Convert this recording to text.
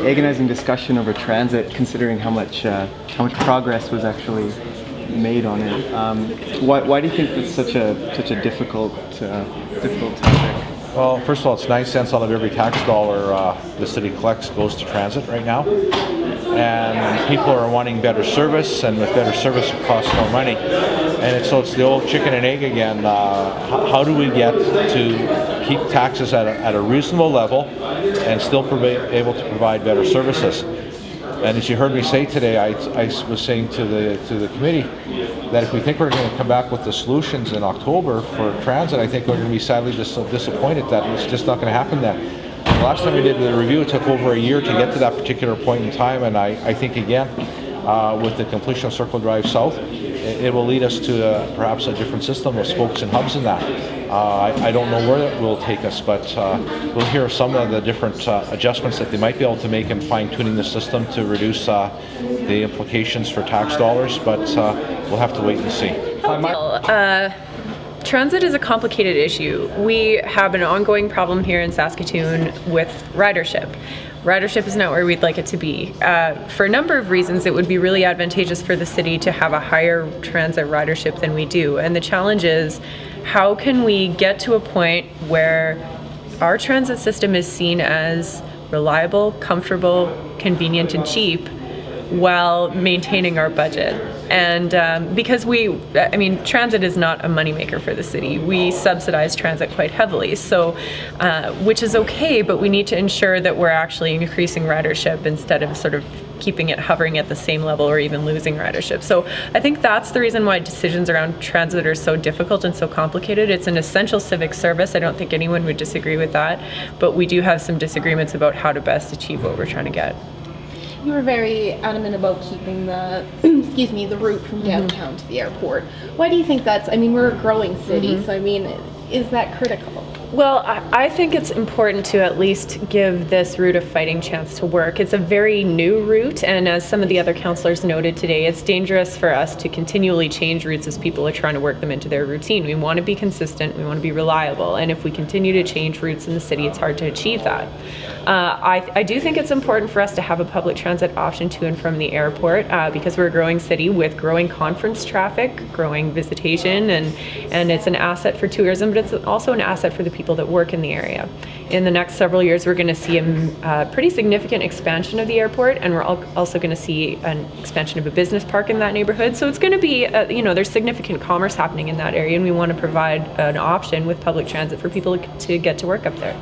agonizing discussion over transit, considering how much progress was actually made on it. Why do you think it's such a difficult topic? Well, first of all, it's 9 cents out of every tax dollar the city collects goes to transit right now. And people are wanting better service, and with better service it costs more money. And so it's the old chicken and egg again. How do we get to keep taxes at a reasonable level and still able to provide better services? And as you heard me say today, I was saying to the committee that if we think we're going to come back with the solutions in October for transit, I think we're going to be sadly disappointed that it's just not going to happen then. The last time we did the review, it took over a year to get to that particular point in time, and I think again, with the completion of Circle Drive South, it will lead us to perhaps a different system of spokes and hubs in that. I don't know where it will take us, but we'll hear some of the different adjustments that they might be able to make in fine-tuning the system to reduce the implications for tax dollars, but we'll have to wait and see. Transit is a complicated issue. We have an ongoing problem here in Saskatoon with ridership. Ridership is not where we'd like it to be. For a number of reasons, it would be really advantageous for the city to have a higher transit ridership than we do. And the challenge is, how can we get to a point where our transit system is seen as reliable, comfortable, convenient, and cheap, while maintaining our budget? And because transit is not a moneymaker for the city. We subsidize transit quite heavily, so which is okay, but we need to ensure that we're actually increasing ridership instead of sort of keeping it hovering at the same level or even losing ridership. So I think that's the reason why decisions around transit are so difficult and so complicated. It's an essential civic service. I don't think anyone would disagree with that, but we do have some disagreements about how to best achieve what we're trying to get. You were very adamant about keeping the, the route from downtown to the airport. Why do you think that's, we're a growing city, so is that critical? Well, I think it's important to at least give this route a fighting chance to work. It's a very new route, and as some of the other councillors noted today, it's dangerous for us to continually change routes as people are trying to work them into their routine. We want to be consistent, we want to be reliable, and if we continue to change routes in the city, it's hard to achieve that. I do think it's important for us to have a public transit option to and from the airport because we're a growing city with growing conference traffic, growing visitation, and it's an asset for tourism, but it's also an asset for the people that work in the area. In the next several years, we're going to see a pretty significant expansion of the airport, and we're also going to see an expansion of a business park in that neighborhood. So it's going to be, there's significant commerce happening in that area, and we want to provide an option with public transit for people to get to work up there.